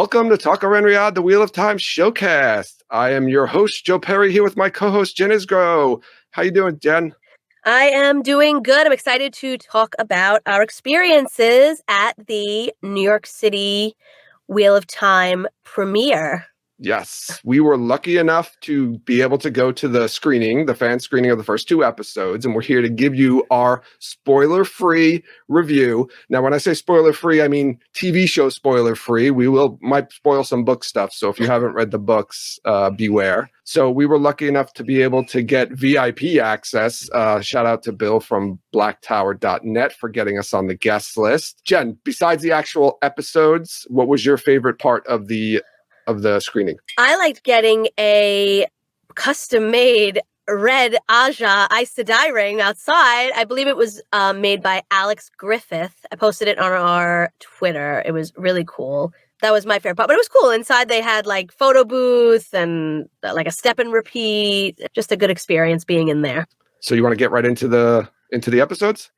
Welcome to Talk Around Riyadh, the Wheel of Time showcast. I am your host, Joe Perry, here with my co-host, Jen Isgro. How you doing, Jen? I am doing good. I'm excited to talk about our experiences at the New York City Wheel of Time premiere. Yes, we were lucky enough to be able to go to the screening, the fan screening of the first 2 episodes, and we're here to give you our spoiler-free review. Now, when I say spoiler-free, I mean TV show spoiler-free. Might spoil some book stuff, so if you haven't read the books, beware. So we were lucky enough to be able to get VIP access. Shout out to Bill from blacktower.net for getting us on the guest list. Jen, besides the actual episodes, what was your favorite part of the screening? I liked getting a custom-made red Aja Aes Sedai ring outside. I believe it was made by Alex Griffith. I posted it on our Twitter. It was really cool. That was my favorite part, but it was cool. Inside they had like photo booth and like a step and repeat. Just a good experience being in there. So you want to get right into the episodes?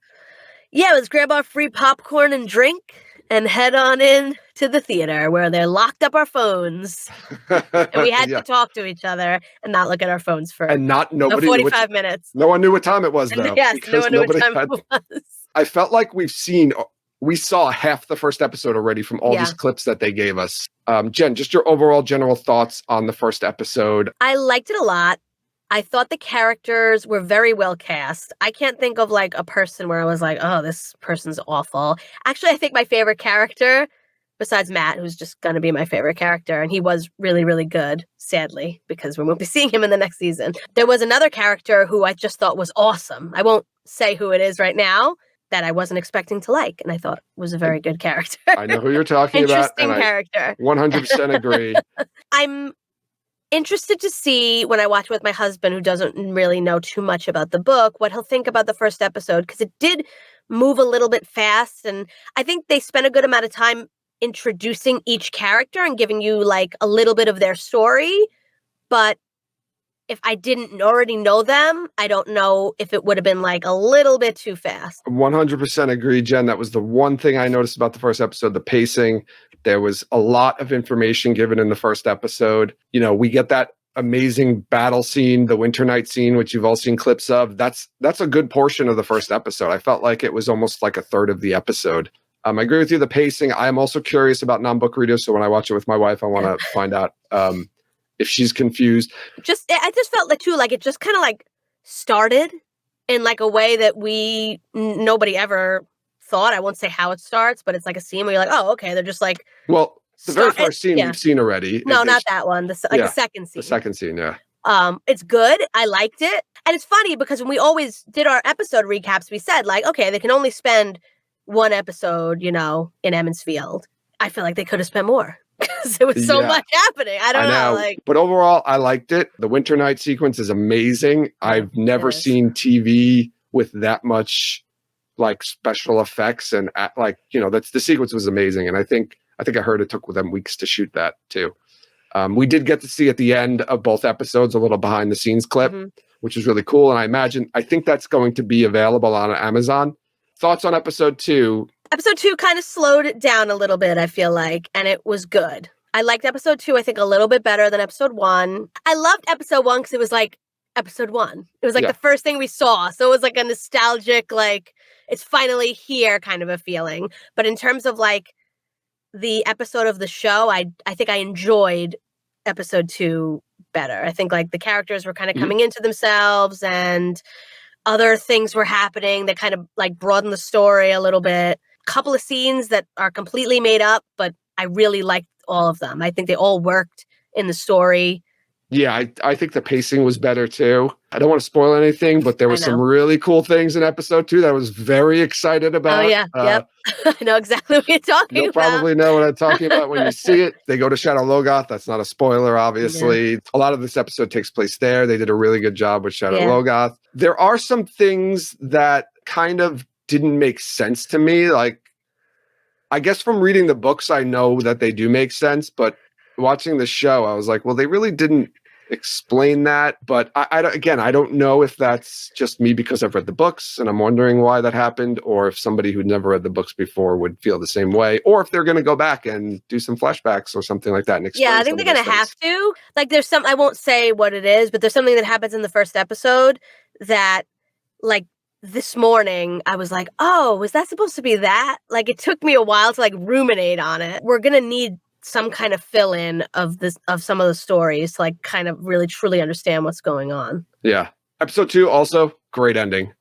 Yeah, let's grab our free popcorn and drink and head on in to the theater where they locked up our phones. And we had to talk to each other and not look at our phones for nobody 45 minutes. No one knew what time it was, though. Yes, no one knew what time it was. I felt like we saw half the first episode already from all these clips that they gave us. Jen, just your overall general thoughts on the first episode. I liked it a lot. I thought the characters were very well cast. I can't think of like a person where I was like, oh, this person's awful. Actually, I think my favorite character, besides Matt, who's just going to be my favorite character, and he was really, really good, sadly, because we won't be seeing him in the next season. There was another character who I just thought was awesome. I won't say who it is right now, that I wasn't expecting to like, and I thought was a very good character. I know who you're talking about. Interesting character. 100% agree. I'm interested to see when I watch with my husband, who doesn't really know too much about the book, what he'll think about the first episode, because it did move a little bit fast. And I think they spent a good amount of time introducing each character and giving you like a little bit of their story. But if I didn't already know them, I don't know if it would have been like a little bit too fast. 100% agree, Jen. That was the one thing I noticed about the first episode, the pacing. There was a lot of information given in the first episode. You know, we get that amazing battle scene, the Winter Night scene, which you've all seen clips of. That's a good portion of the first episode. I felt like it was almost like a third of the episode. I agree with you, the pacing. I am also curious about non-book readers, so when I watch it with my wife, I want to find out if she's confused. I just felt like too, like it just kind of like started in like a way that nobody ever thought. I won't say how it starts, but it's like a scene where you're like, oh, okay, they're just like. Well, the very first scene we've seen already. No, not that one. The second scene. The second scene, yeah. It's good. I liked it. And it's funny because when we always did our episode recaps, we said like, okay, they can only spend one episode, in Emmons Field. I feel like they could have spent more because there was so much happening. I don't know. But overall, I liked it. The Winter Night sequence is amazing. I've never seen TV with that much like special effects and the sequence was amazing. And I think I heard it took them weeks to shoot that too. We did get to see at the end of both episodes a little behind the scenes clip, which is really cool. And I think that's going to be available on Amazon. Thoughts on episode 2? Episode 2 kind of slowed it down a little bit, I feel like, and it was good. I liked episode 2, I think, a little bit better than episode 1. I loved episode 1 because it was like episode 1. It was like the first thing we saw. So it was like a nostalgic, like, it's finally here kind of a feeling. But in terms of like the episode of the show, I think I enjoyed episode 2 better. I think like the characters were kind of coming into themselves and other things were happening that kind of like broadened the story a little bit. Couple of scenes that are completely made up, but I really liked all of them. I think they all worked in the story. Yeah, I think the pacing was better too. I don't want to spoil anything, but there were some really cool things in episode 2 that I was very excited about. Oh, yeah. Yep. I know exactly what you're talking about. You'll probably know what I'm talking about when you see it. They go to Shadow Logoth. That's not a spoiler, obviously. Yeah. A lot of this episode takes place there. They did a really good job with Shadow Logoth. There are some things that kind of didn't make sense to me. Like, I guess from reading the books, I know that they do make sense, but watching the show, I was like, well, they really didn't explain that. But I don't know if that's just me because I've read the books and I'm wondering why that happened, or if somebody who'd never read the books before would feel the same way, or if they're going to go back and do some flashbacks or something like that and explain. Yeah, I think they're going to have to. Like, there's some, I won't say what it is, but there's something that happens in the first episode that, like, this morning I was like, oh, was that supposed to be that? Like, it took me a while to like ruminate on it. We're going to need some kind of fill in of some of the stories to like kind of really truly understand what's going on. Yeah. Episode 2 also great ending.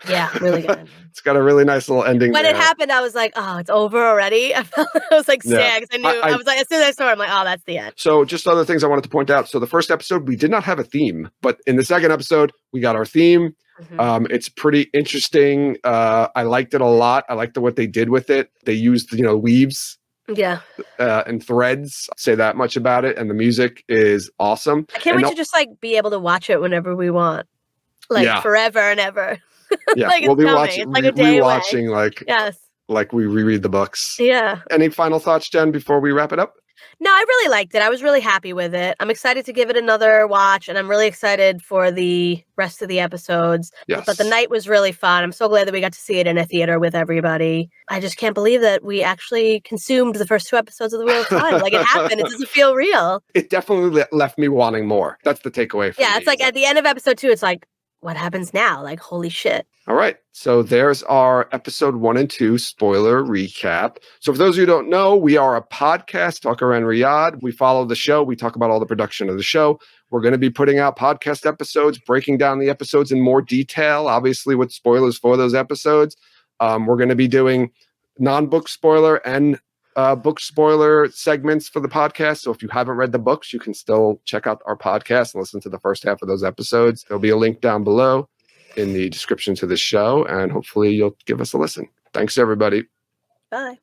Yeah, really good. It's got a really nice little ending. When it happened, I was like, oh, it's over already. I was like sad because I knew I was like, as soon as I saw it, I'm like, oh, that's the end. So just other things I wanted to point out. So the first episode, we did not have a theme, but in the second episode, we got our theme. Mm-hmm. It's pretty interesting. I liked it a lot. I liked what they did with it. They used, weaves. Yeah. And threads. I'll say that much about it. And the music is awesome. I can't wait to just like be able to watch it whenever we want. Like forever and ever. Yeah. Like we'll be watching, like rewatching like we reread the books. Yeah. Any final thoughts, Jen, before we wrap it up? No, I really liked it. I was really happy with it. I'm excited to give it another watch, and I'm really excited for the rest of the episodes. Yes. But the night was really fun. I'm so glad that we got to see it in a theater with everybody. I just can't believe that we actually consumed the first 2 episodes of The Wheel of Time. Like, it happened. It doesn't feel real. It definitely left me wanting more. That's the takeaway from it's like at the end of episode 2, it's like, what happens now? Like, holy shit. All right. So there's our episode 1 and 2 spoiler recap. So for those of you who don't know, we are a podcast, Talk Around Riyadh. We follow the show. We talk about all the production of the show. We're going to be putting out podcast episodes, breaking down the episodes in more detail, obviously with spoilers for those episodes. We're going to be doing non-book spoiler and book spoiler segments for the podcast. So if you haven't read the books, you can still check out our podcast and listen to the first half of those episodes. There'll be a link down below in the description to the show, and hopefully you'll give us a listen. Thanks, everybody. Bye.